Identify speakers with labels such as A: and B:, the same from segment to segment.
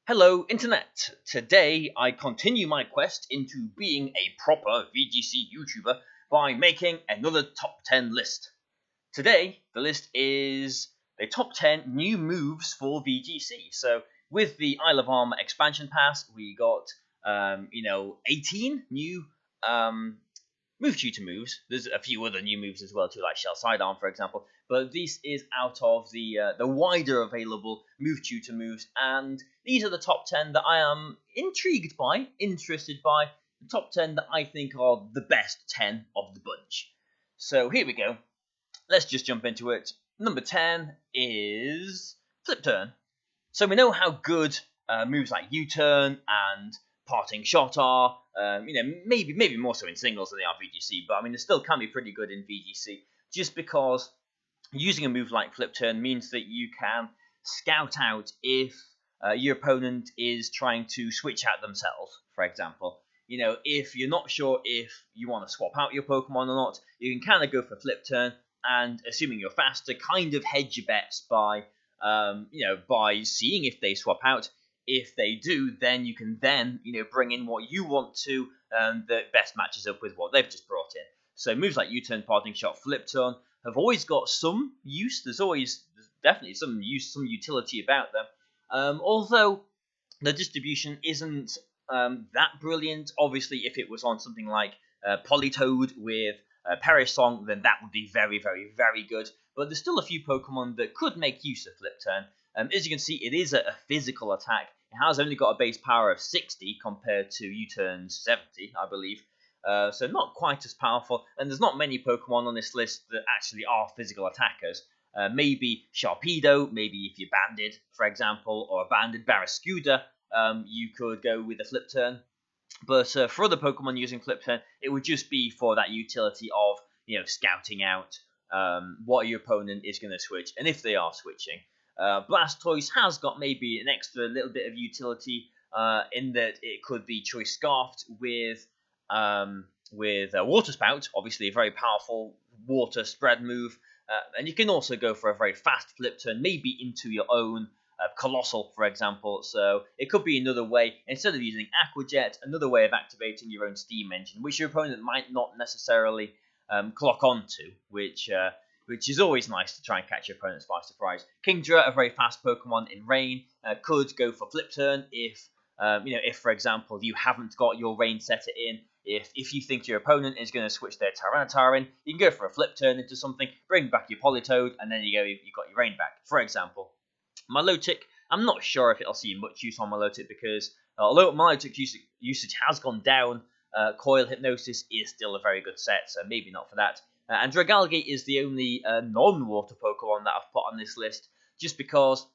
A: Hello, Internet! Today I continue my quest into being a proper VGC YouTuber by making another top 10 list. Today, the list is the top 10 new moves for VGC. So, with the Isle of Armor expansion pass, we got, 18 new move tutor moves. There's a few other new moves as well too, like Shell Sidearm, for example. But this is out of the wider available move tutor moves, and these are the top 10 that I am intrigued by, interested by. The top 10 that I think are the best 10 of the bunch. So here we go. Let's just jump into it. Number 10 is Flip Turn. So we know how good moves like U-Turn and Parting Shot are. Maybe more so in singles than they are VGC, but I mean they still can be pretty good in VGC. Just because using a move like Flip Turn means that you can scout out if your opponent is trying to switch out themselves, for example. If you're not sure if you want to swap out your Pokemon or not, you can kind of go for Flip Turn, and assuming you're faster, kind of hedge your bets by seeing if they swap out. If they do, then you can bring in what you want to that best matches up with what they've just brought in. So moves like U-Turn, Parting Shot, Flip Turn have always got some use. There's definitely some use, some utility about them. Although the distribution isn't that brilliant. Obviously, if it was on something like Politoed with Perish Song, then that would be very, very, very good. But there's still a few Pokemon that could make use of Flip Turn. As you can see, it is a physical attack. It has only got a base power of 60 compared to U-Turn's 70, I believe. So not quite as powerful. And there's not many Pokemon on this list that actually are physical attackers. Maybe Sharpedo, maybe if you're banded, for example, or a banded Barraskewda, you could go with a Flip Turn. But for other Pokemon using Flip Turn, it would just be for that utility of scouting out what your opponent is going to switch, and if they are switching. Blastoise has got maybe an extra little bit of utility in that it could be Choice Scarfed with Water Spout, obviously a very powerful water spread move, and you can also go for a very fast Flip Turn, maybe into your own Colossal, for example. So it could be another way, instead of using Aqua Jet, another way of activating your own Steam Engine, which your opponent might not necessarily clock onto, which is always nice to try and catch your opponents by surprise. Kingdra, a very fast Pokemon in Rain, could go for Flip Turn if for example you haven't got your Rain setter in. If you think your opponent is going to switch their Tyranitar in, you can go for a Flip Turn into something, bring back your Politoed, and then you've got your Rain back, for example. Milotic, I'm not sure if it'll see much use on Milotic because although Milotic usage has gone down, Coil Hypnosis is still a very good set, so maybe not for that. And Dragalge is the only non-water Pokemon that I've put on this list, just because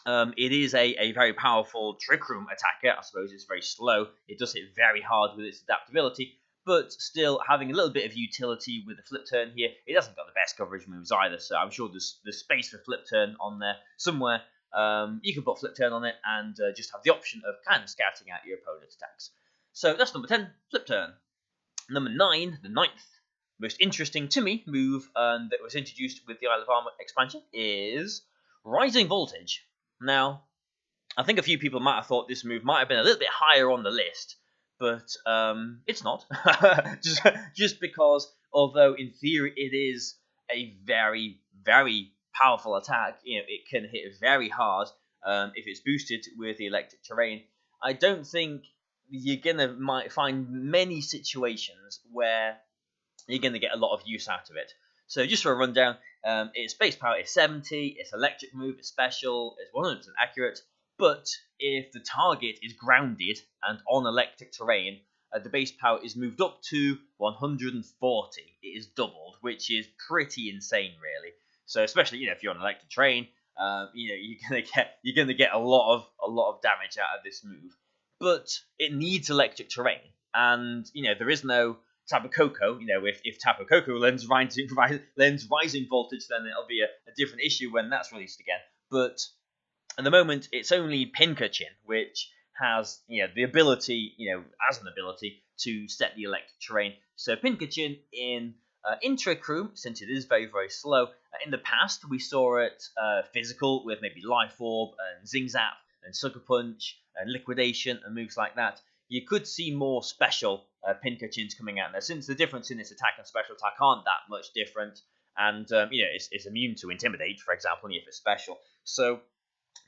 A: it is a very powerful Trick Room attacker. I suppose it's very slow. It does hit very hard with its adaptability, but still having a little bit of utility with the Flip Turn here. It hasn't got the best coverage moves either, so I'm sure there's space for Flip Turn on there somewhere. You can put Flip Turn on it and just have the option of kind of scouting out your opponent's attacks. So that's number 10, Flip Turn. Number 9, the 9th most interesting to me move that was introduced with the Isle of Armor expansion is Rising Voltage. Now, I think a few people might have thought this move might have been a little bit higher on the list, but it's not. just because, although in theory it is a very, very powerful attack, it can hit very hard if it's boosted with the electric terrain. I don't think you're might find many situations where you're going to get a lot of use out of it. So just for a rundown, its base power is 70, its electric move is special, it's 100% accurate, but if the target is grounded and on electric terrain, the base power is moved up to 140. It is doubled, which is pretty insane, really. So especially if you're on electric terrain, you're gonna get a lot of damage out of this move. But it needs electric terrain, and there is no Tapu Koko. If Tapu Koko lends rising voltage, then it'll be a different issue when that's released again. But at the moment, it's only Pincurchin, which has the ability, as an ability to set the electric terrain. So Pincurchin in Trick Room, since it is very, very slow, in the past we saw it physical with maybe Life Orb and Zing Zap and Sucker Punch and Liquidation and moves like that, you could see more special Pinkachins coming out there, since the difference in its attack and special attack aren't that much different, and it's immune to Intimidate, for example, if it's special. So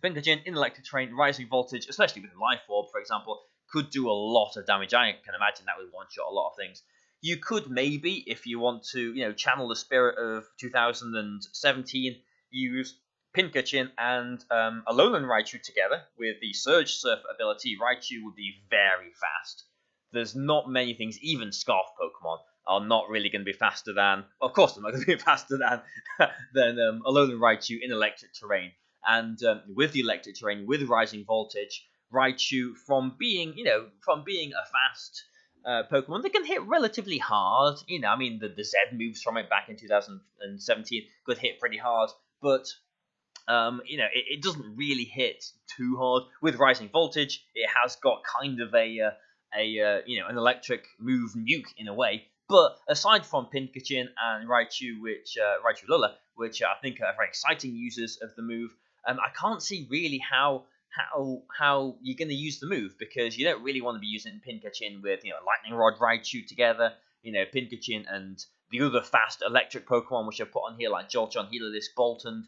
A: Pinkachin in electric terrain, rising voltage, especially with Life Orb, for example, could do a lot of damage. I can imagine that would one-shot a lot of things. You could maybe, if you want to, channel the spirit of 2017, use Pinkachin and Alolan Raichu together with the Surge Surf ability. Raichu would be very fast. There's not many things, even Scarf Pokemon, are not really going to be faster than... Of course they're not going to be faster than Alolan Raichu in electric terrain. And with the electric terrain, with rising voltage, Raichu, from being a fast Pokemon that can hit relatively hard. The Z moves from it back in 2017 could hit pretty hard, but it doesn't really hit too hard. With rising voltage, it has got kind of an electric move nuke in a way. But aside from Pinkachin and Raichu, Raichu Lula, which I think are very exciting users of the move, I can't see really how you're going to use the move, because you don't really want to be using Pinkachin with Lightning Rod Raichu together. Pinkachin and the other fast electric Pokemon which are put on here, like Jolteon, Heliolisk, Boltund.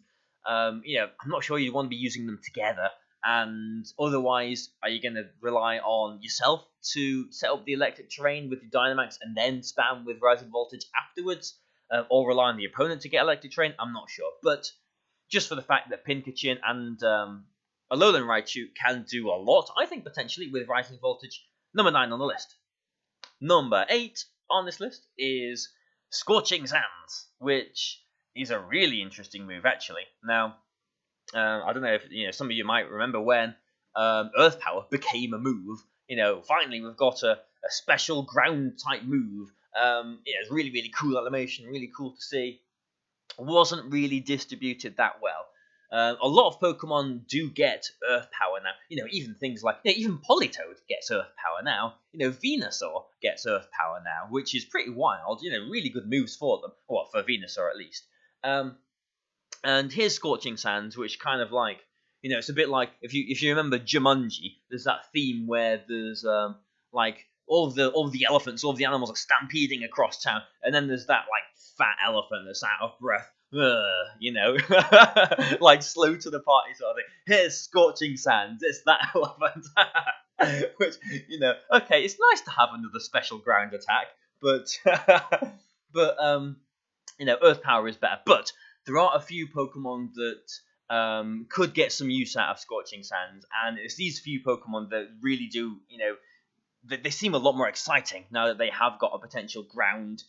A: I'm not sure you want to be using them together. And otherwise, are you going to rely on yourself to set up the electric terrain with your Dynamax and then spam with rising voltage afterwards, or rely on the opponent to get electric terrain? I'm not sure, but just for the fact that Pinkachin and Alolan Raichu can do a lot, I think potentially with rising voltage. Number 9 on the list. Number 8 on this list is Scorching Sands, which is a really interesting move, actually. Now, I don't know if some of you might remember when Earth Power became a move. Finally we've got a special ground type move. It's really, really cool animation, really cool to see. Wasn't really distributed that well. A lot of Pokemon do get Earth Power now. Even things like even Politoed gets Earth Power now. Venusaur gets Earth Power now, which is pretty wild. Really good moves for them. Well, for Venusaur at least. And here's Scorching Sands, which kind of like, it's a bit like if you remember Jumanji. There's that theme where there's like all the elephants, all of the animals are stampeding across town, and then there's that like fat elephant that's out of breath, like slow to the party sort of thing. Here's Scorching Sands. It's that elephant. Which okay, it's nice to have another special ground attack, but Earth Power is better. But there are a few Pokemon that could get some use out of Scorching Sands, and it's these few Pokemon that really do, they seem a lot more exciting now that they have got a potential ground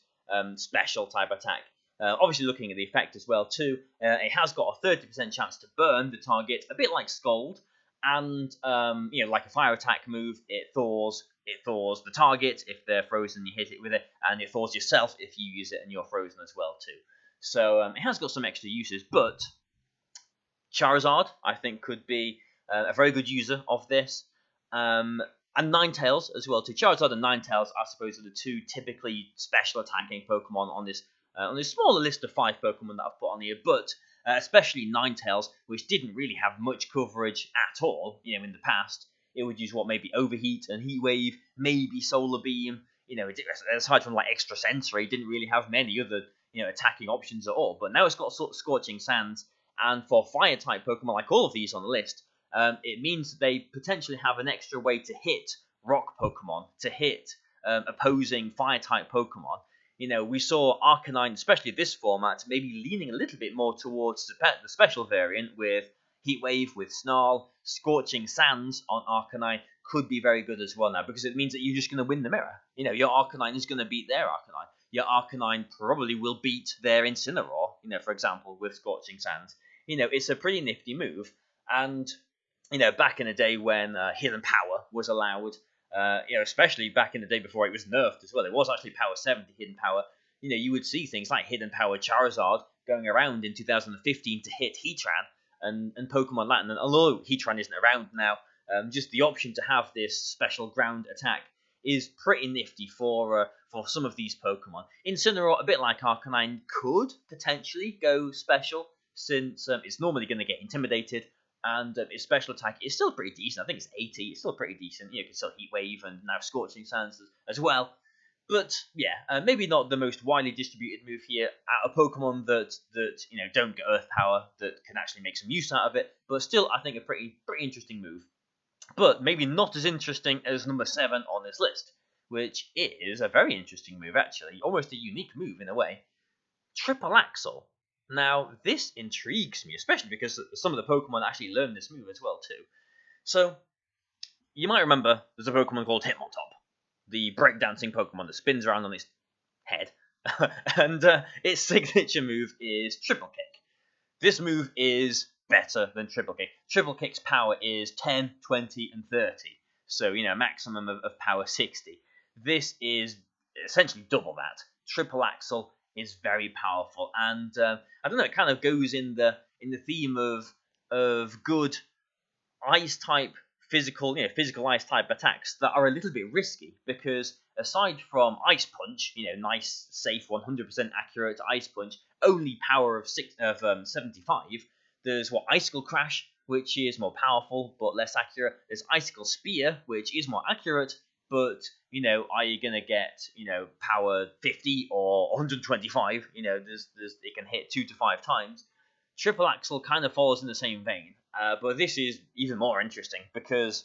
A: special type attack. Obviously, looking at the effect as well too, it has got a 30% chance to burn the target, a bit like Scald, and like a fire attack move, it thaws the target if they're frozen. You hit it with it, and it thaws yourself if you use it and you're frozen as well too. So it has got some extra uses, but Charizard, I think, could be a very good user of this. And Ninetales as well too. Charizard and Ninetales, I suppose, are the two typically special attacking Pokemon on this smaller list of 5 Pokemon that I've put on here. But especially Ninetales, which didn't really have much coverage at all, in the past. It would use maybe Overheat and Heat Wave, maybe Solar Beam. Aside from like Extra Sensory, didn't really have many other attacking options at all. But now it's got Scorching Sands, and for fire type Pokemon like all of these on the list, it means they potentially have an extra way to hit rock Pokemon, to hit opposing fire type Pokemon. We saw Arcanine, especially this format, maybe leaning a little bit more towards the special variant with Heat Wave, with Snarl. Scorching Sands on Arcanine could be very good as well now, because it means that you're just going to win the mirror. Your Arcanine is going to beat their Arcanine. Your Arcanine probably will beat their Incineroar, for example, with Scorching Sands. It's a pretty nifty move. And, back in the day when Hidden Power was allowed, especially back in the day before it was nerfed as well, it was actually Power 70 Hidden Power. You would see things like Hidden Power Charizard going around in 2015 to hit Heatran and Pokemon Latin. And although Heatran isn't around now, just the option to have this special ground attack is pretty nifty for some of these Pokemon. Incineroar, a bit like Arcanine, could potentially go special, since it's normally going to get intimidated, and its special attack is still pretty decent. I think it's 80. It's still pretty decent. You can still Heat Wave and now Scorching Sands as well. But yeah, maybe not the most widely distributed move here. A Pokemon that don't get Earth Power, that can actually make some use out of it. But still, I think a pretty interesting move. But maybe not as interesting as number 7 on this list, which is a very interesting move actually, almost a unique move in a way. Triple Axel. Now this intrigues me, especially because some of the Pokemon actually learn this move as well too. So you might remember there's a Pokemon called Hitmontop, the breakdancing Pokemon that spins around on its head, and its signature move is Triple Kick. This move is better than Triple Kick. Triple Kick's power is 10, 20, and 30, so maximum of power 60. This is essentially double that. Triple Axel is very powerful, and I don't know, it kind of goes in the theme of good ice type physical ice type attacks that are a little bit risky, because aside from Ice Punch, nice, safe, 100% accurate Ice Punch, only power of 75. There's Icicle Crash, which is more powerful but less accurate. There's Icicle Spear, which is more accurate, but are you gonna get power 50 or 125? There's it can hit 2 to 5 times. Triple Axel kind of falls in the same vein. But this is even more interesting because,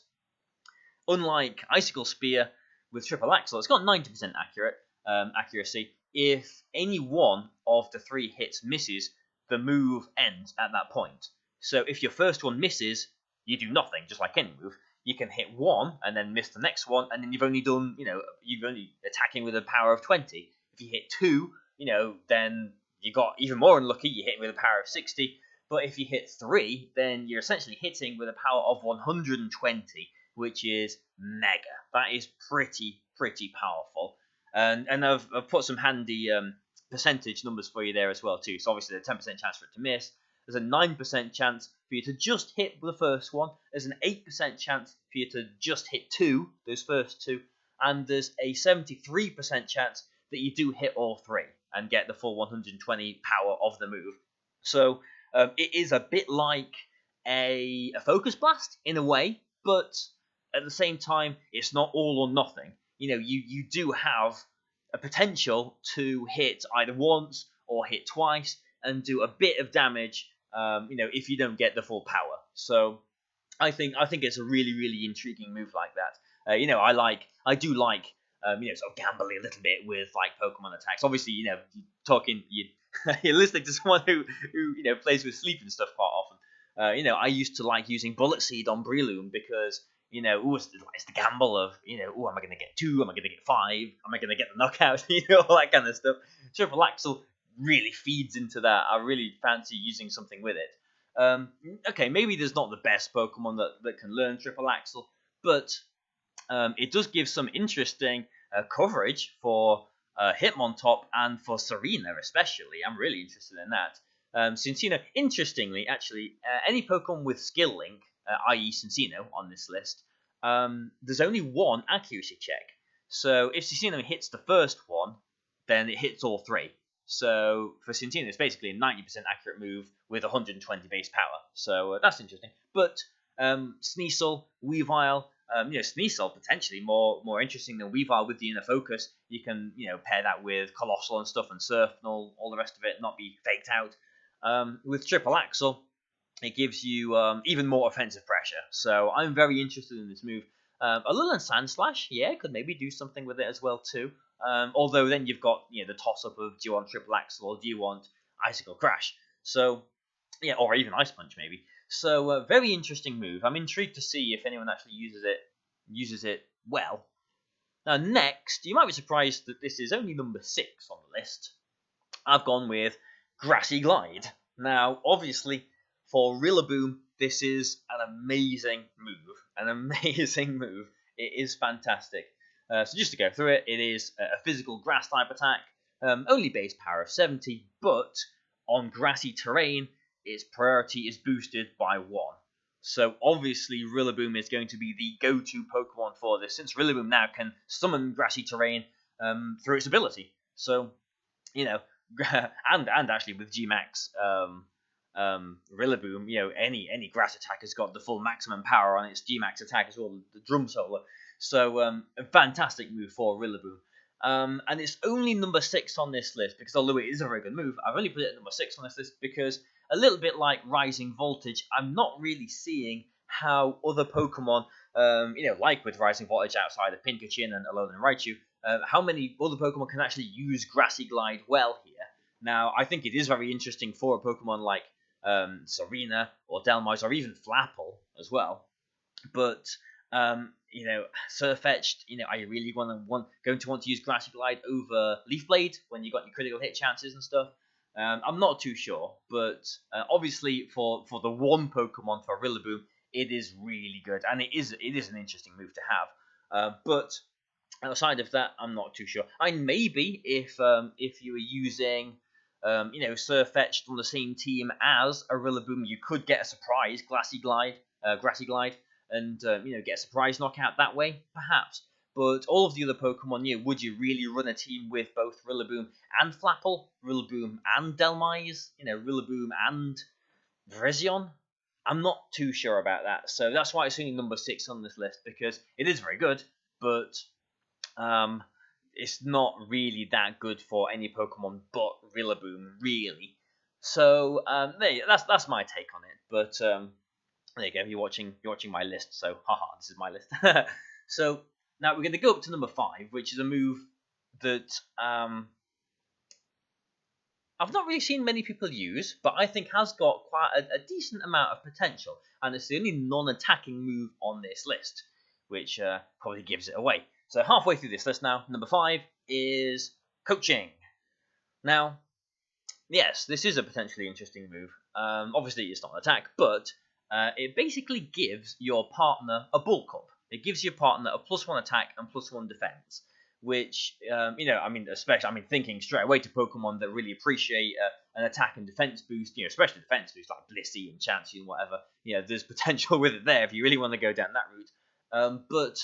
A: unlike Icicle Spear with Triple Axel, it's got 90% accuracy. If any one of the 3 hits misses, the move ends at that point. So if your first one misses, you do nothing, just like any move. You can hit 1 and then miss the next one, and then you've only attacking with a power of 20. If you hit 2, then you got even more unlucky, you hit with a power of 60. But if you hit 3, then you're essentially hitting with a power of 120, which is mega. That is pretty powerful. And I've put some handy percentage numbers for you there as well too. So obviously there's a 10% chance for it to miss. There's a 9% chance for you to just hit the first one. There's an 8% chance for you to just hit 2, those first 2. And there's a 73% chance that you do hit all 3 and get the full 120 power of the move. So it is a bit like a Focus Blast in a way, but at the same time, it's not all or nothing. You do have a potential to hit either once or hit twice and do a bit of damage, if you don't get the full power. So I think it's a really intriguing move like that. I do like sort of gambling a little bit with like Pokemon attacks. Obviously, you're listening to someone who plays with sleep and stuff quite often. I used to like using Bullet Seed on Breloom because it's the gamble of am I going to get 2? Am I going to get 5? Am I going to get the knockout? All that kind of stuff. Triple Axel really feeds into that. I really fancy using something with it. Okay, maybe there's not the best Pokemon that can learn Triple Axel, but it does give some interesting coverage for Hitmontop and for Serena especially. I'm really interested in that. Since, interestingly, actually, any Pokemon with Skill Link, i.e. Cincino, on this list, there's only 1 accuracy check. So if Cincino hits the first one, then it hits all 3. So for Cincino, it's basically a 90% accurate move with 120 base power. So that's interesting. But Sneasel, Weavile, Sneasel potentially more interesting than Weavile with the inner focus. You can pair that with Colossal and stuff and Surf and all the rest of it, not be faked out. With Triple Axel, it gives you even more offensive pressure. So I'm very interested in this move. Alolan Sandslash, could maybe do something with it as well too. Although then you've got the toss-up of do you want Triple Axel or do you want Icicle Crash? So or even Ice Punch maybe. So very interesting move. I'm intrigued to see if anyone actually uses it well. Now next, you might be surprised that this is only number 6 on the list. I've gone with Grassy Glide. Now obviously for Rillaboom, this is an amazing move. It is fantastic. So just to go through it, it is a physical grass type attack, only base power of 70, but on grassy terrain, its priority is boosted by 1. So obviously Rillaboom is going to be the go-to Pokemon for this, since Rillaboom now can summon grassy terrain through its ability. So, and actually with Gmax, Rillaboom, any grass attack has got the full maximum power on its G-Max attack as well, the drum solo. So a fantastic move for Rillaboom. And it's only number 6 on this list because although it is a very good move, I've only put it at number 6 on this list because a little bit like Rising Voltage, I'm not really seeing how other Pokemon, like with Rising Voltage outside of Pincurchin and Alolan and Raichu, how many other Pokemon can actually use Grassy Glide well here. Now, I think it is very interesting for a Pokemon like Serena or Delmise or even Flapple as well. But Surfetched, are you really going to want to use Grassy Glide over Leaf Blade when you got your critical hit chances and stuff? I'm not too sure, but obviously for the one Pokemon for Rillaboom, it is really good, and it is an interesting move to have. But outside of that, I'm not too sure. Maybe if you were using Surfetched on the same team as a Rillaboom, you could get a surprise Grassy Glide, and get a surprise knockout that way, perhaps. But all of the other Pokemon, would you really run a team with both Rillaboom and Flapple, Rillaboom and Delmise, Rillaboom and Virizion? I'm not too sure about that. So that's why it's only number 6 on this list, because it is very good, but it's not really that good for any Pokemon but Rillaboom, really. So that's my take on it. But there you go. You're watching my list. So this is my list. So now we're going to go up to number 5, which is a move that I've not really seen many people use, but I think has got quite a decent amount of potential, and it's the only non-attacking move on this list, which probably gives it away. So halfway through this list now, number 5 is Coaching. Now, yes, this is a potentially interesting move. Obviously, it's not an attack, but it basically gives your partner a bulk up. It gives your partner a +1 attack and +1 defense, which, especially, thinking straight away to Pokemon that really appreciate an attack and defense boost, especially defense boost like Blissey and Chansey and whatever. There's potential with it there if you really want to go down that route. But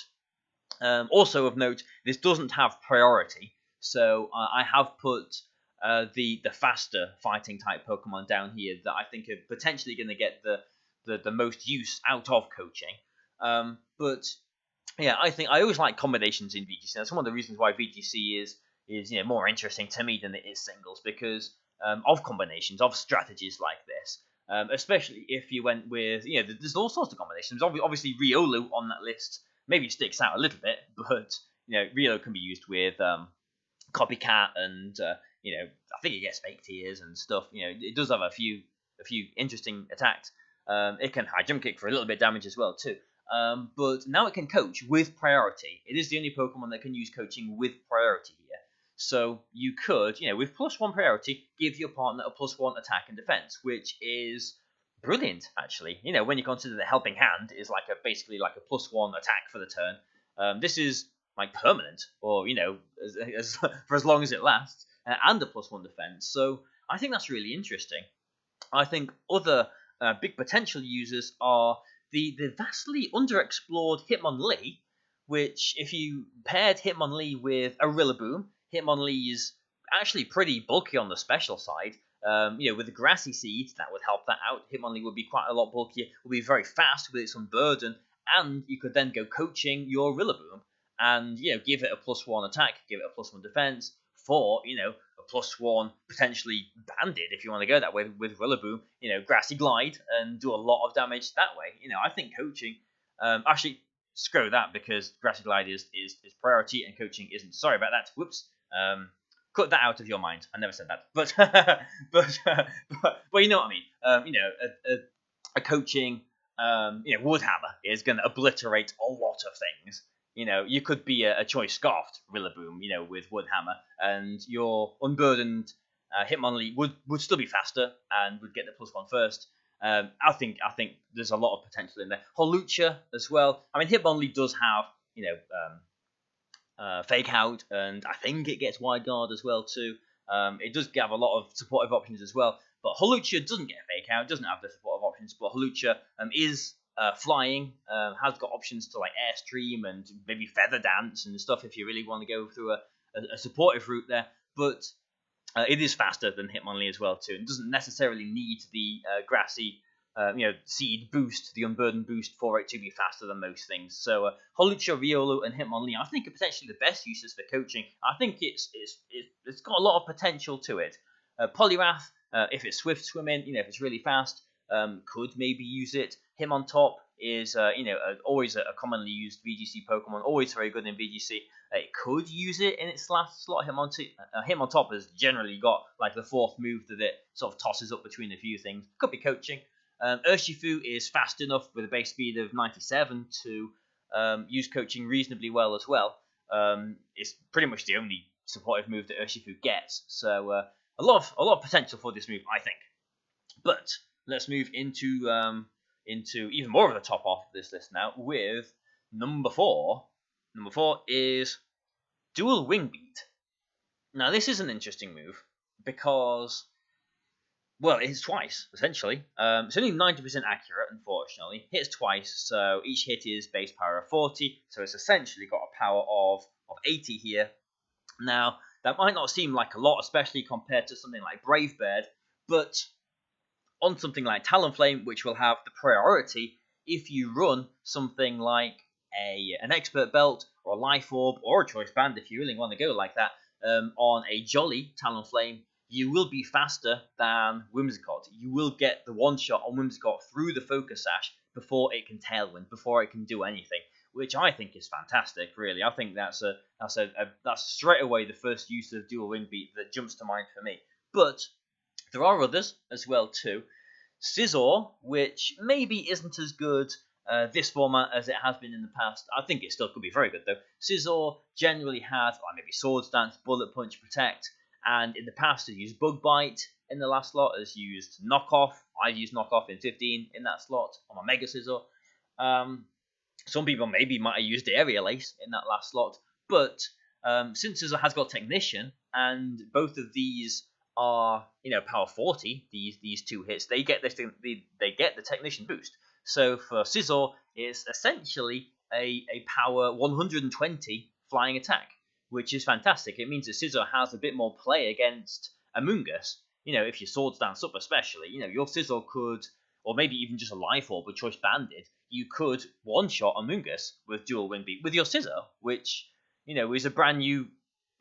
A: also of note, this doesn't have priority, so I have put the faster fighting type Pokemon down here that I think are potentially going to get the most use out of Coaching. But yeah, I always like combinations in VGC. That's one of the reasons why VGC is more interesting to me than it is singles, because of combinations, of strategies like this. Especially if you went with, there's all sorts of combinations. Obviously, Riolu on that list maybe sticks out a little bit, but Riolu can be used with Copycat and I think it gets Fake Tears and stuff. It does have a few interesting attacks. It can high jump kick for a little bit of damage as well too. But now it can coach with priority. It is the only Pokemon that can use coaching with priority here. So you could, with +1 priority, give your partner a +1 attack and defense, which is brilliant, actually. When you consider the Helping Hand is basically like a +1 attack for the turn. This is like permanent, or for as long as it lasts, and a +1 defense. So I think that's really interesting. I think other big potential users are the vastly underexplored Hitmonlee, which if you paired Hitmonlee with a Rillaboom, Hitmonlee is actually pretty bulky on the special side. With the Grassy Seeds, that would help that out. Hitmonlee would be quite a lot bulkier, would be very fast with its Unburden, and you could then go coaching your Rillaboom and give it a +1 attack, give it a +1 defense for a +1 potentially Banded if you want to go that way with Rillaboom, Grassy Glide and do a lot of damage that way. I think coaching, actually screw that because Grassy Glide is priority and coaching isn't. Sorry about that. Whoops. Cut that out of your mind. I never said that. But but you know what I mean. A coaching Woodhammer is going to obliterate a lot of things. You could be a choice scarfed Rillaboom, with Woodhammer, and your unburdened Hitmonlee would still be faster and would get the +1 first. I think there's a lot of potential in there. Holucha as well. Hitmonlee does have Fake Out, and I think it gets Wide Guard as well too. It does have a lot of supportive options as well, but Holucha doesn't get Fake Out, doesn't have the supportive options. But Holucha is flying, has got options to like Airstream and maybe Feather Dance and stuff if you really want to go through a supportive route there. But It is faster than Hitmonlee as well too, and doesn't necessarily need the grassy, seed boost, the unburdened boost for it to be faster than most things. So Holucha, Riolu, and Hitmonlee, I think, are potentially the best uses for coaching. I think it's got a lot of potential to it. Poliwrath, if it's swift swimming, if it's really fast, could maybe use it. Hitmontop is always a commonly used VGC Pokemon, always very good in VGC. It could use it in its last slot. Hitmontop has generally got like the fourth move that it sort of tosses up between a few things. Could be coaching. Urshifu is fast enough with a base speed of 97 to use coaching reasonably well as well. It's pretty much the only supportive move that Urshifu gets. So a lot of potential for this move, I think. But let's move into even more of the top half of this list now with number 4. Number 4 is Dual Wingbeat. Now this is an interesting move because, well, it hits twice, essentially. It's only 90% accurate, unfortunately. Hits twice, so each hit is base power of 40, so it's essentially got a power of 80 here. Now, that might not seem like a lot, especially compared to something like Brave Bird, but on something like Talonflame, which will have the priority if you run something like an Expert Belt or a Life Orb or a Choice Band, if you really want to go like that, on a Jolly Talonflame, you will be faster than Whimsicott. You will get the one-shot on Whimsicott through the Focus Sash before it can Tailwind, before it can do anything, which I think is fantastic, really. I think that's straight away the first use of Dual Wingbeat that jumps to mind for me. But there are others as well too. Scizor, which maybe isn't as good this format as it has been in the past. I think it still could be very good though. Scizor generally has maybe Swords Dance, Bullet Punch, Protect, and in the past has used Bug Bite. In the last slot has used Knockoff. I've used Knockoff in 15 in that slot on my Mega Scizor. Some people maybe might have used Aerial Ace in that last slot, but since Scizor has got Technician, and both of these are power 40, these two hits, they get the Technician boost. So for Scizor, it's essentially a power 120 flying attack, which is fantastic. It means that Scizor has a bit more play against Amoonguss. If your Swords Dance up especially, your Scizor could, or maybe even just a Life Orb with Choice Banded, you could one-shot Amoonguss with Dual Wingbeat with your Scizor, which, is a brand new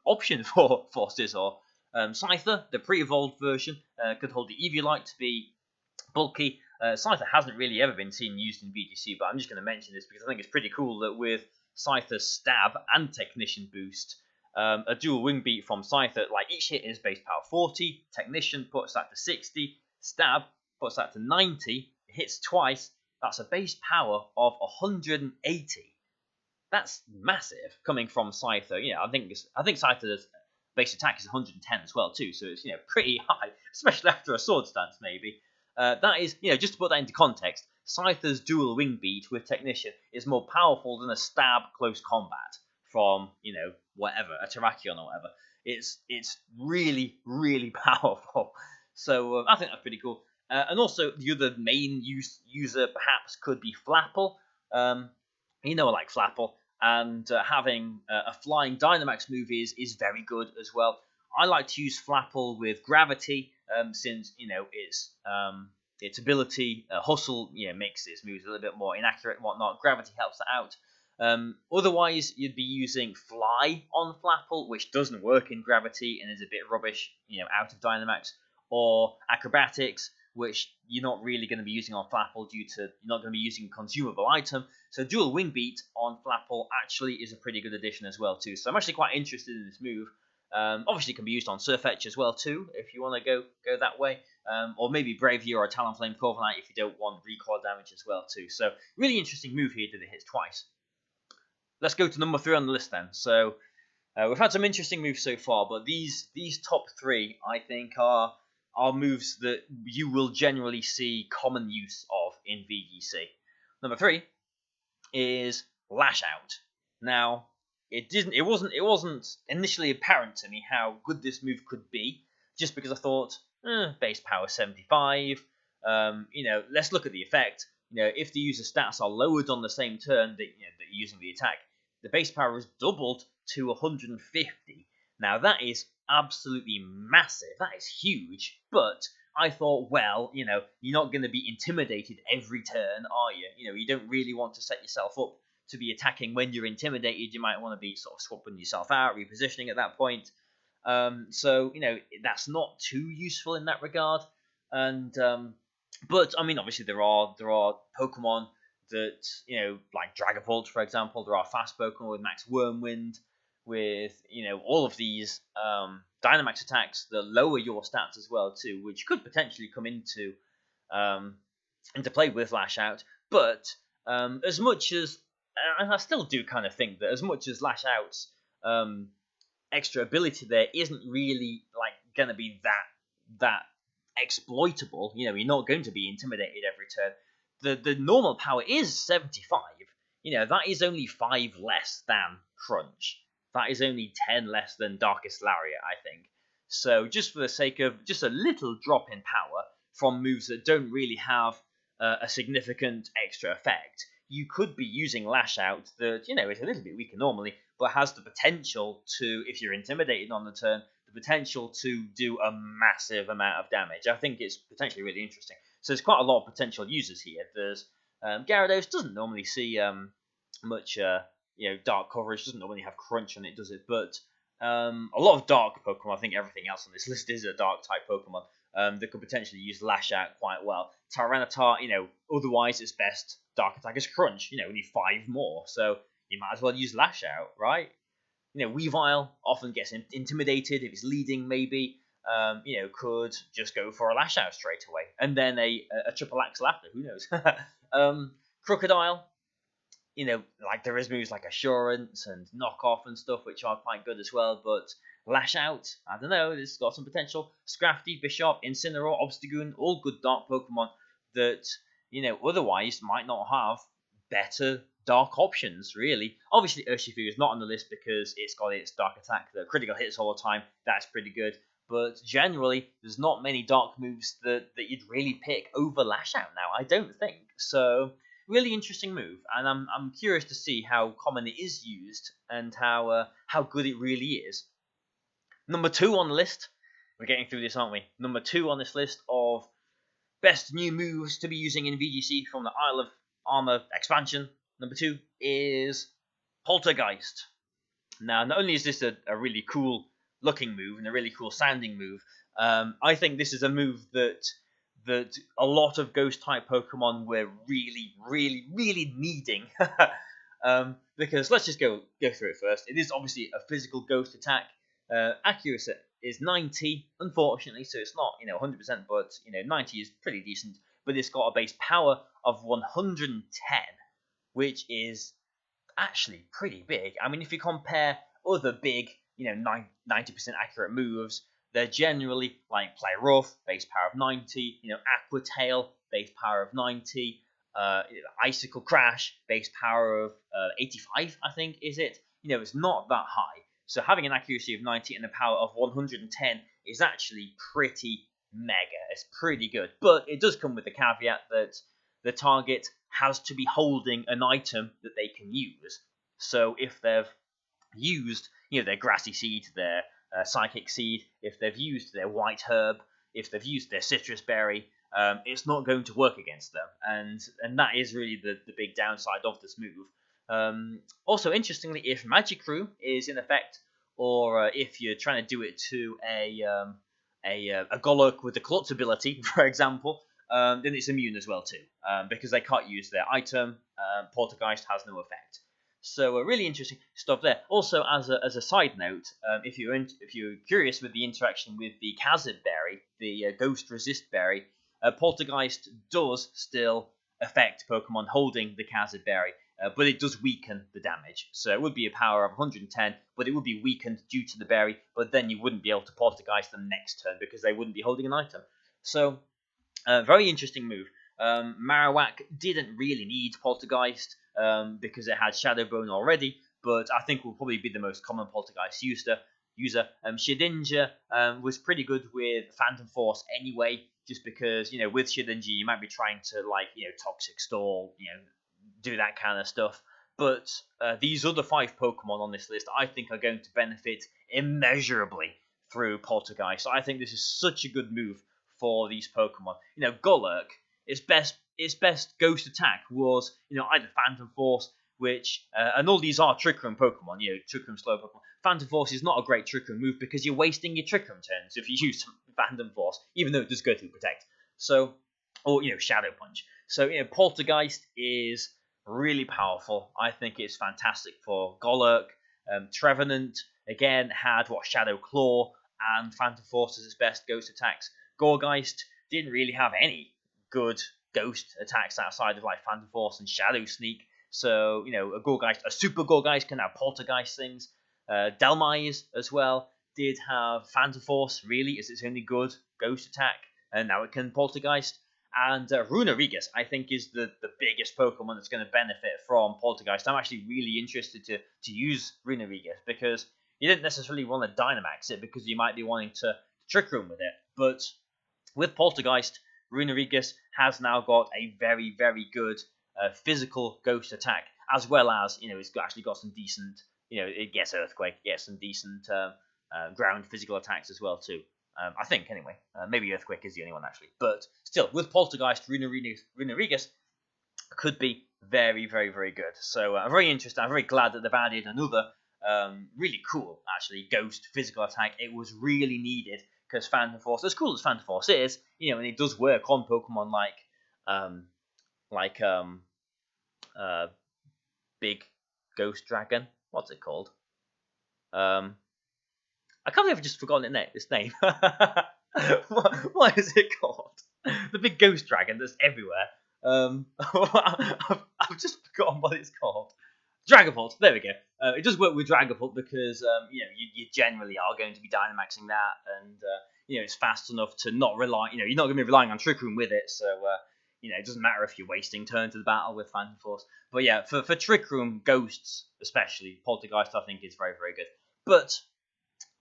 A: option for Scizor. Scyther, the pre-evolved version, could hold the Eviolite to be bulky. Scyther hasn't really ever been seen used in VGC, but I'm just going to mention this because I think it's pretty cool that with Scyther's Stab and Technician boost, a Dual Wingbeat from Scyther, like each hit is base power 40, Technician puts that to 60, Stab puts that to 90, it hits twice, that's a base power of 180. That's massive coming from Scyther. I think Scyther's base attack is 110 as well too, so it's pretty high, especially after a Swords Dance maybe. That is, just to put that into context, Scyther's Dual Wingbeat with Technician is more powerful than a Stab close combat from, whatever, a Terrakion or whatever. It's really, really powerful. So I think that's pretty cool. And also, the other main user perhaps could be Flapple. Like Flapple. And having a Flying Dynamax move is very good as well. I like to use Flapple with Gravity, since its ability, Hustle, makes its moves a little bit more inaccurate and whatnot. Gravity helps that out. Otherwise, you'd be using Fly on Flapple, which doesn't work in Gravity and is a bit rubbish, out of Dynamax, or Acrobatics, which you're not really going to be using on Flapple due to you're not going to be using a consumable item. So Dual Wingbeat on Flapple actually is a pretty good addition as well too. So I'm actually quite interested in this move. Obviously, it can be used on Surfetch as well too, if you want to go that way. Or maybe Braviary or Talonflame Corviknight if you don't want recoil damage as well too. So really interesting move here that it hits twice. Let's go to number 3 on the list then. So we've had some interesting moves so far, but these top 3 I think are moves that you will generally see common use of in VGC. Number 3 is Lash Out. Now, it wasn't initially apparent to me how good this move could be, just because I thought, base power 75. Let's look at the effect. If the user stats are lowered on the same turn that you're using the attack, the base power is doubled to 150. Now that is absolutely massive. That is huge. But I thought, well, you're not going to be intimidated every turn, are you? You don't really want to set yourself up to be attacking when you're intimidated. You might want to be sort of swapping yourself out, repositioning at that point. So that's not too useful in that regard. And but I mean, obviously there are Pokemon that like Dragapult, for example. There are fast Pokemon with Max Wormwind, with all of these Dynamax attacks that lower your stats as well too, which could potentially come um, into play with Lash Out. But as much as and I still do kind of think that as much as Lash Out's extra ability there isn't really like going to be that exploitable. You're not going to be intimidated every turn. The normal power is 75. That is only 5 less than Crunch. That is only 10 less than Darkest Lariat, I think. So just for the sake of just a little drop in power from moves that don't really have a significant extra effect, you could be using Lash Out that, is a little bit weaker normally, but has the potential to, if you're intimidated on the turn, the potential to do a massive amount of damage. I think it's potentially really interesting. So there's quite a lot of potential users here. There's Gyarados doesn't normally see much dark coverage, doesn't normally have Crunch on it, does it? But a lot of dark Pokemon, I think everything else on this list is a dark type Pokemon that could potentially use Lash Out quite well. Tyranitar, otherwise its best dark attack is Crunch, we need 5 more, so you might as well use Lash Out, right? Weavile often gets intimidated if it's leading, maybe, could just go for a Lash Out straight away, and then a triple Axel after, who knows? Crocodile, like there is moves like Assurance and Knockoff and stuff, which are quite good as well, but Lash Out, I don't know, it's got some potential. Scrafty, Bishop, Incineroar, Obstagoon, all good dark Pokemon that, otherwise might not have better dark options, really. Obviously, Urshifu is not on the list because it's got its dark attack, the critical hits all the time, that's pretty good. But generally, there's not many dark moves that you'd really pick over Lash Out now, I don't think. So, really interesting move, and I'm curious to see how common it is used and how good it really is. Number 2 on the list, we're getting through this, aren't we? Number 2 on this list of best new moves to be using in VGC from the Isle of Armor expansion. Number 2 is Poltergeist. Now, not only is this a really cool looking move and a really cool sounding move, I think this is a move that a lot of ghost type Pokemon were really, really, really needing. Because let's just go through it first. It is obviously a physical ghost attack. Accuracy is 90, unfortunately, so it's not 100%, but 90 is pretty decent. But it's got a base power of 110, which is actually pretty big. I mean, if you compare other big 90% accurate moves, they're generally like Play Rough, base power of 90, Aqua Tail, base power of 90, Icicle Crash, base power of 85, I think, is it? It's not that high. So having an accuracy of 90 and a power of 110 is actually pretty mega. It's pretty good. But it does come with the caveat that the target has to be holding an item that they can use. So if they've used their Grassy Seed, their Psychic Seed, if they've used their White Herb, if they've used their Citrus Berry, it's not going to work against them. And that is really the big downside of this move. Also, interestingly, if Magic Room is in effect, or if you're trying to do it to a Golurk with the Klutz ability, for example, then it's immune as well too, because they can't use their item. Poltergeist has no effect. So really interesting stuff there. Also, as a side note, if you're curious with the interaction with the Kazid Berry, the Ghost Resist Berry, Poltergeist does still affect Pokemon holding the Kazid Berry, but it does weaken the damage. So it would be a power of 110, but it would be weakened due to the berry, but then you wouldn't be able to Poltergeist them next turn because they wouldn't be holding an item. So, very interesting move. Marowak didn't really need Poltergeist because it had Shadow Bone already, but I think will probably be the most common Poltergeist user. Shedinja was pretty good with Phantom Force anyway, just because with Shedinja you might be trying to Toxic Stall, do that kind of stuff. But these other 5 Pokemon on this list, I think, are going to benefit immeasurably through Poltergeist. I think this is such a good move for these Pokemon. Golurk, its best ghost attack was, either Phantom Force, which, and all these are Trick Room Pokemon, Trick Room slow Pokemon. Phantom Force is not a great Trick Room move because you're wasting your Trick Room turns if you use Phantom Force, even though it does go through Protect. So, or, Shadow Punch. So, Poltergeist is really powerful. I think it's fantastic for Golurk. Trevenant, again, had Shadow Claw and Phantom Force as its best ghost attacks. Gourgeist didn't really have any good ghost attacks outside of Phantom Force and Shadow Sneak. So, a Super Gourgeist can have Poltergeist things. Delmise as well did have Phantom Force, really, as its only good ghost attack, and now it can Poltergeist. And Runerigus, I think, is the biggest Pokemon that's going to benefit from Poltergeist. I'm actually really interested to use Runerigus because you didn't necessarily want to Dynamax it because you might be wanting to Trick Room with it. But with Poltergeist, Runerigus has now got a very, very good physical ghost attack, as well as, it's actually got some decent, it gets Earthquake, it gets some decent ground physical attacks as well, too. I think, anyway. Maybe Earthquake is the only one, actually. But still, with Poltergeist, Runerigus could be very, very, very good. So I'm very interested. I'm very glad that they've added another really cool, actually, ghost physical attack. It was really needed because Phantom Force, as cool as Phantom Force is, and it does work on Pokemon like Big Ghost Dragon. What's it called? I can't believe I've just forgotten its name. What is it called? The big ghost dragon that's everywhere. I've just forgotten what it's called. Dragapult. There we go. It does work with Dragapult because you generally are going to be Dynamaxing that, and it's fast enough to not rely. You're not going to be relying on Trick Room with it, so it doesn't matter if you're wasting turns to the battle with Phantom Force. But yeah, for Trick Room ghosts especially, Poltergeist I think is very, very good. But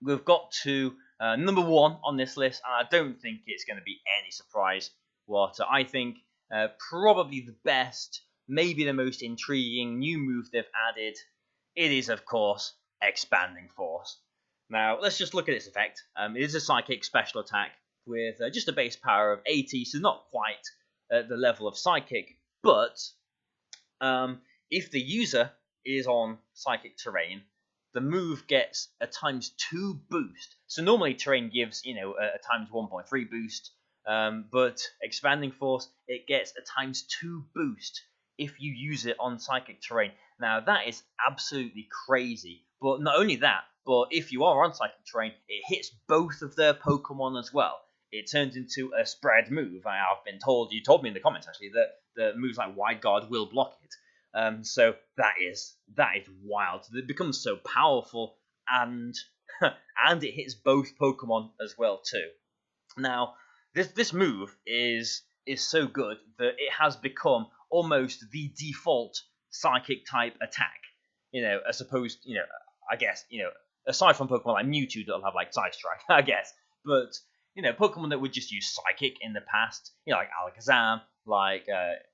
A: we've got to number one on this list, and I don't think it's going to be any surprise what I think probably the best, maybe the most intriguing new move they've added. It is, of course, Expanding Force. Now, let's just look at its effect. It is a Psychic special attack with just a base power of 80, so not quite at the level of Psychic, but if the user is on Psychic terrain, the move gets a ×2 boost. So normally terrain gives, a ×1.3 boost, but Expanding Force, it gets a ×2 boost if you use it on Psychic terrain. Now that is absolutely crazy. But not only that, but if you are on Psychic terrain, it hits both of their Pokemon as well. It turns into a spread move. I've been told, you told me in the comments actually, that the moves like Wide Guard will block it. So that is wild. It becomes so powerful, and and it hits both Pokemon as well too. Now, this move is so good that it has become almost the default Psychic type attack. As opposed, I guess, aside from Pokemon like Mewtwo that'll have like Side Strike, I guess, but Pokemon that would just use Psychic in the past, like Alakazam, like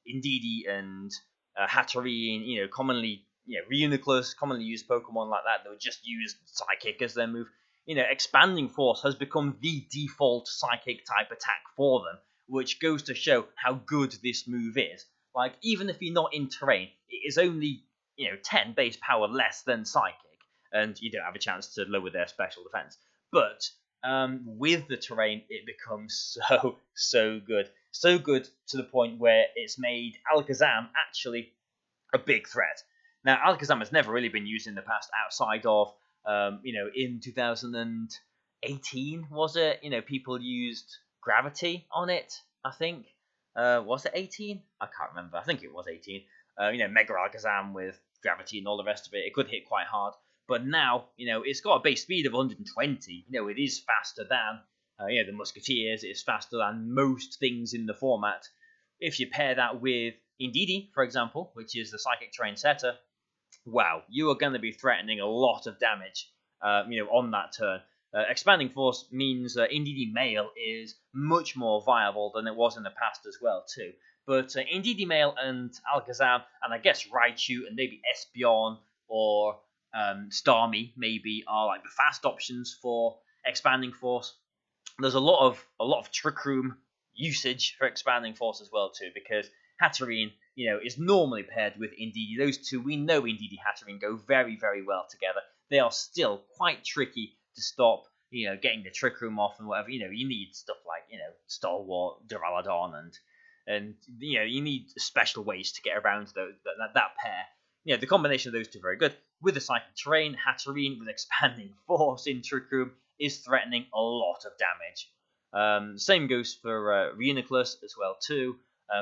A: Indeedee and Hatterene, commonly, Reuniclus, commonly used Pokemon like that would just use Psychic as their move. Expanding Force has become the default Psychic type attack for them, which goes to show how good this move is. Like, even if you're not in terrain, it is only, 10 base power less than Psychic, and you don't have a chance to lower their special defense. But with the terrain, it becomes so good. So good to the point where it's made Alakazam actually a big threat. Now, Alakazam has never really been used in the past outside of, in 2018, was it? People used Gravity on it, I think. Was it 18? I can't remember. I think it was 18. Mega Alakazam with Gravity and all the rest of it. It could hit quite hard. But now, it's got a base speed of 120. It is faster than, the Musketeers. It's faster than most things in the format. If you pair that with Indeedee, for example, which is the Psychic terrain setter, wow, you are going to be threatening a lot of damage, on that turn. Expanding Force means Indeedee Male is much more viable than it was in the past as well, too. But Indeedee Male and Alakazam, and I guess Raichu and maybe Espeon or Starmie maybe are like the fast options for Expanding Force. There's a lot of Trick Room usage for Expanding Force as well too, because Hatterene, is normally paired with Indeedee. Those two, we know Indeedee Hatterene go very, very well together. They are still quite tricky to stop, getting the Trick Room off and whatever. You need stuff like, Stalwart, Duraludon, and you need special ways to get around that pair. The combination of those two are very good. With the Psychic Terrain, Hatterene with Expanding Force in Trick Room is threatening a lot of damage. Same goes for Reuniclus as well too.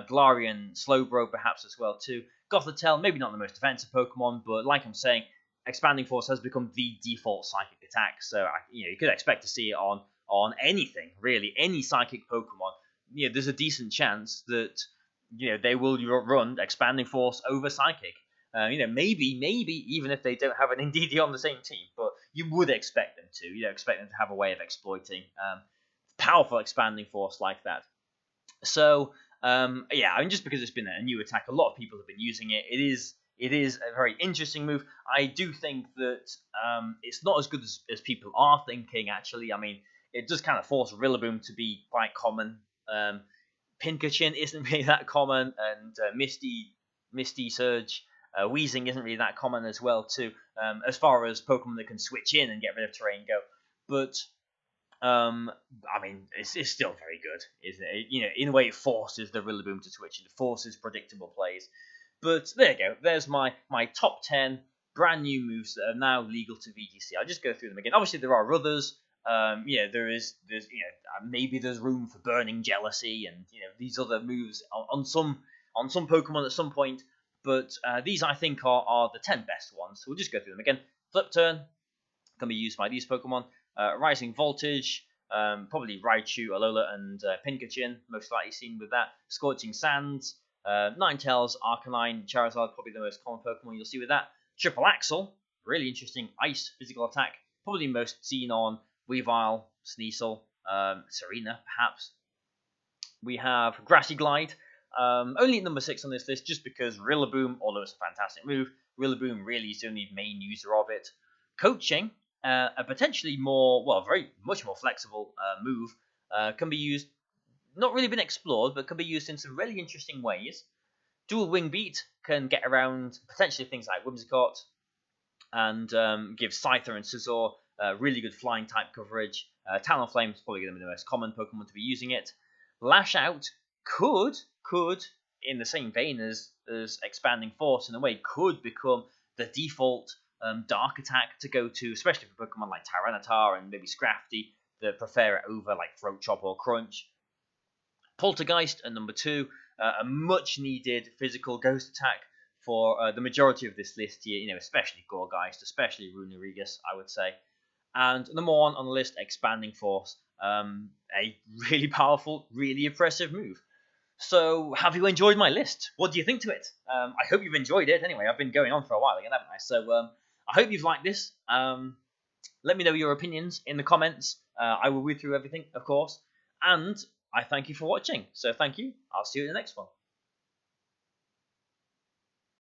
A: Galarian Slowbro perhaps as well too. Gothitelle, maybe not the most defensive Pokemon, but like I'm saying, Expanding Force has become the default Psychic attack, so you could expect to see it on anything really, any Psychic Pokemon. There's a decent chance that they will run Expanding Force over Psychic. Maybe even if they don't have an Indeedee on the same team, but you would expect them to. Expect them to have a way of exploiting powerful Expanding Force like that. So, just because it's been a new attack, a lot of people have been using it. It is a very interesting move. I do think that it's not as good as people are thinking, actually. I mean, it does kind of force Rillaboom to be quite common. Pincushion isn't really that common, and Misty Surge, Weezing isn't really that common as well too, as far as Pokemon that can switch in and get rid of terrain go. But it's still very good, isn't it? In a way, it forces the Rillaboom to switch. It forces predictable plays. But there you go. There's my top 10 brand new moves that are now legal to VGC. I'll just go through them again. Obviously, there are others. There's maybe there's room for Burning Jealousy and these other moves on some Pokemon at some point. But these I think are the 10 best ones. So we'll just go through them again. Flip Turn can be used by these Pokemon. Rising Voltage, probably Raichu, Alola, and Pincushion, most likely seen with that. Scorching Sands, Ninetales, Arcanine, Charizard, probably the most common Pokemon you'll see with that. Triple Axel, really interesting Ice physical attack, probably most seen on Weavile, Sneasel, Serena, perhaps. We have Grassy Glide, only at number 6 on this list, just because Rillaboom, although it's a fantastic move, Rillaboom really is the only main user of it. Coaching, a potentially much more flexible move, can be used, not really been explored, but can be used in some really interesting ways. Dual Wingbeat can get around potentially things like Whimsicott, and give Scyther and Scizor really good flying type coverage. Talonflame is probably going to be the most common Pokemon to be using it. Lash Out could, in the same vein as Expanding Force in a way, could become the default dark attack to go to, especially for Pokemon like Tyranitar and maybe Scrafty that prefer it over like Throat Chop or Crunch. Poltergeist at number 2, a much needed physical ghost attack for the majority of this list here, especially Gourgeist, especially Runerigus, I would say. And number 1 on the list, Expanding Force, a really powerful, really impressive move. So, have you enjoyed my list? What do you think to it? I hope you've enjoyed it. Anyway, I've been going on for a while again, haven't I? So, I hope you've liked this. Let me know your opinions in the comments. I will read through everything, of course. And I thank you for watching. So, thank you. I'll see you in the next one.